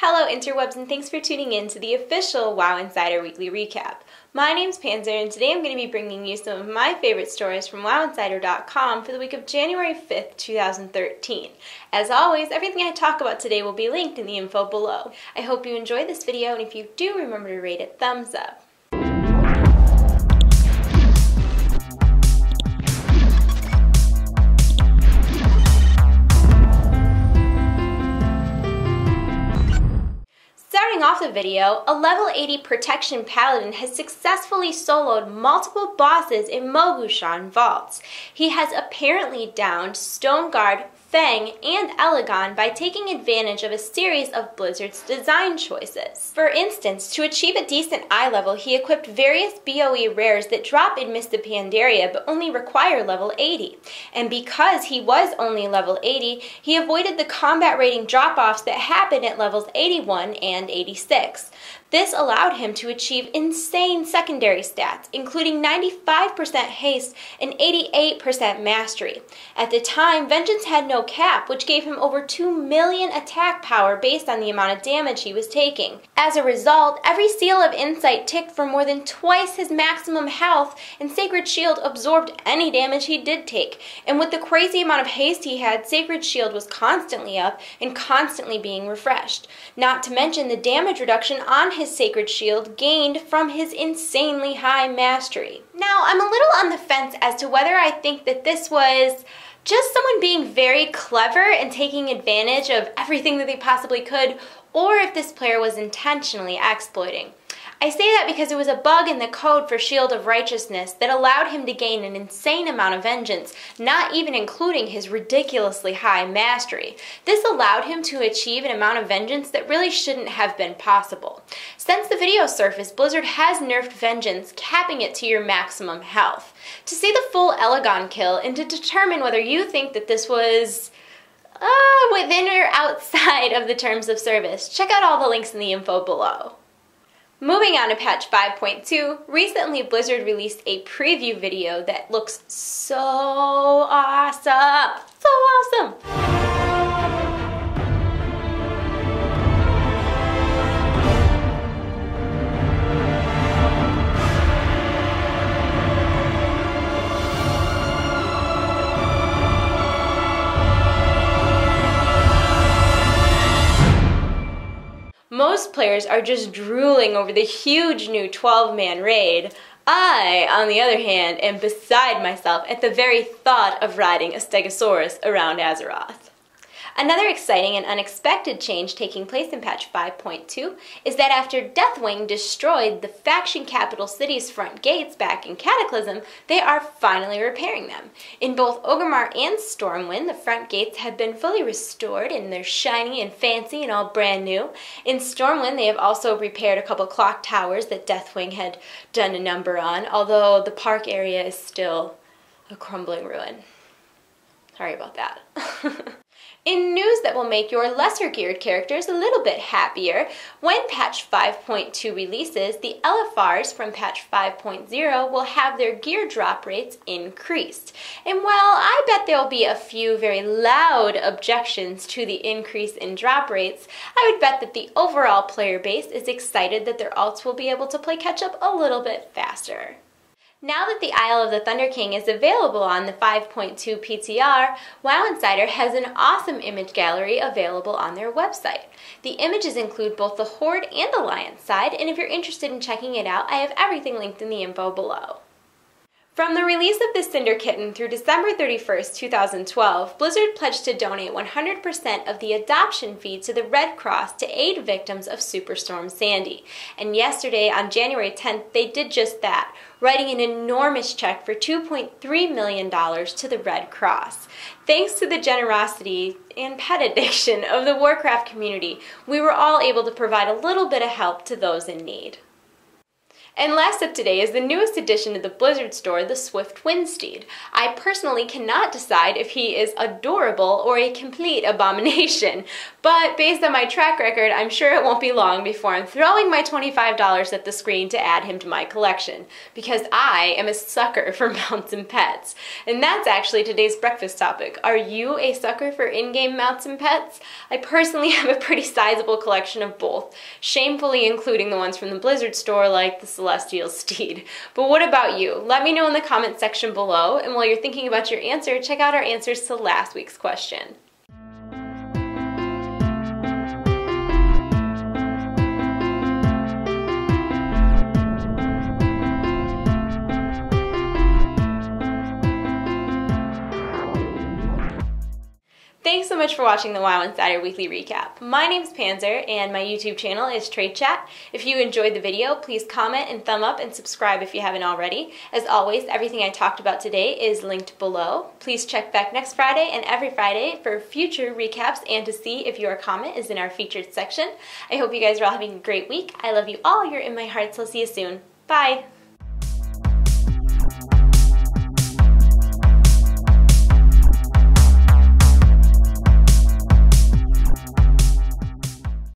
Hello interwebs, and thanks for tuning in to the official WoW Insider Weekly Recap. My name's Panzer, and today I'm going to be bringing you some of my favorite stories from WoWinsider.com for the week of January 5th, 2013. As always, everything I talk about today will be linked in the info below. I hope you enjoy this video, and if you do, remember to rate it thumbs up. Starting off the video, a level 80 Protection Paladin has successfully soloed multiple bosses in Mogushan vaults. He has apparently downed Stoneguard, Fang, and Elegon by taking advantage of a series of Blizzard's design choices. For instance, to achieve a decent eye level, he equipped various BOE rares that drop in Mist of Pandaria but only require level 80. And because he was only level 80, he avoided the combat rating drop-offs that happen at levels 81 and 86. This allowed him to achieve insane secondary stats, including 95% haste and 88% mastery. At the time, Vengeance had no cap, which gave him over 2 million attack power based on the amount of damage he was taking. As a result, every seal of insight ticked for more than twice his maximum health, and Sacred Shield absorbed any damage he did take. And with the crazy amount of haste he had, Sacred Shield was constantly up and constantly being refreshed. Not to mention the damage reduction on his Sacred Shield gained from his insanely high mastery. Now, I'm a little on the fence as to whether I think that this was just someone being very clever and taking advantage of everything that they possibly could, or if this player was intentionally exploiting. I say that because it was a bug in the code for Shield of Righteousness that allowed him to gain an insane amount of vengeance, not even including his ridiculously high mastery. This allowed him to achieve an amount of vengeance that really shouldn't have been possible. Since the video surfaced, Blizzard has nerfed vengeance, capping it to your maximum health. To see the full Elegon kill and to determine whether you think that this was within or outside of the terms of service, check out all the links in the info below. Moving on to patch 5.2, recently Blizzard released a preview video that looks so awesome! So awesome! Most players are just drooling over the huge new 12-man raid. I, on the other hand, am beside myself at the very thought of riding a Stegosaurus around Azeroth. Another exciting and unexpected change taking place in patch 5.2 is that after Deathwing destroyed the faction capital city's front gates back in Cataclysm, they are finally repairing them. In both Orgrimmar and Stormwind, the front gates have been fully restored and they're shiny and fancy and all brand new. In Stormwind, they have also repaired a couple clock towers that Deathwing had done a number on, although the park area is still a crumbling ruin. Sorry about that. In news that will make your lesser geared characters a little bit happier, when patch 5.2 releases, the LFRs from patch 5.0 will have their gear drop rates increased. And while I bet there will be a few very loud objections to the increase in drop rates, I would bet that the overall player base is excited that their alts will be able to play catch up a little bit faster. Now that the Isle of the Thunder King is available on the 5.2 PTR, WoW Insider has an awesome image gallery available on their website. The images include both the Horde and Alliance side, and if you're interested in checking it out, I have everything linked in the info below. From the release of the Cinder Kitten through December 31st, 2012, Blizzard pledged to donate 100% of the adoption fee to the Red Cross to aid victims of Superstorm Sandy. And yesterday, on January 10th, they did just that, writing an enormous check for $2.3 million to the Red Cross. Thanks to the generosity and pet addiction of the Warcraft community, we were all able to provide a little bit of help to those in need. And last up today is the newest addition to the Blizzard store, the Swift Windsteed. I personally cannot decide if he is adorable or a complete abomination, but But based on my track record, I'm sure it won't be long before I'm throwing my $25 at the screen to add him to my collection, because I am a sucker for mounts and pets. And that's actually today's breakfast topic. Are you a sucker for in-game mounts and pets? I personally have a pretty sizable collection of both, shamefully including the ones from the Blizzard store like the Celestial Steed. But what about you? Let me know in the comment section below, and while you're thinking about your answer, check out our answers to last week's question. Thanks so much for watching the WoW Insider Weekly Recap. My name's Panzer, and my YouTube channel is TradeChat. If you enjoyed the video, please comment and thumb up and subscribe if you haven't already. As always, everything I talked about today is linked below. Please check back next Friday and every Friday for future recaps and to see if your comment is in our featured section. I hope you guys are all having a great week. I love you all. You're in my heart, so I'll see you soon. Bye!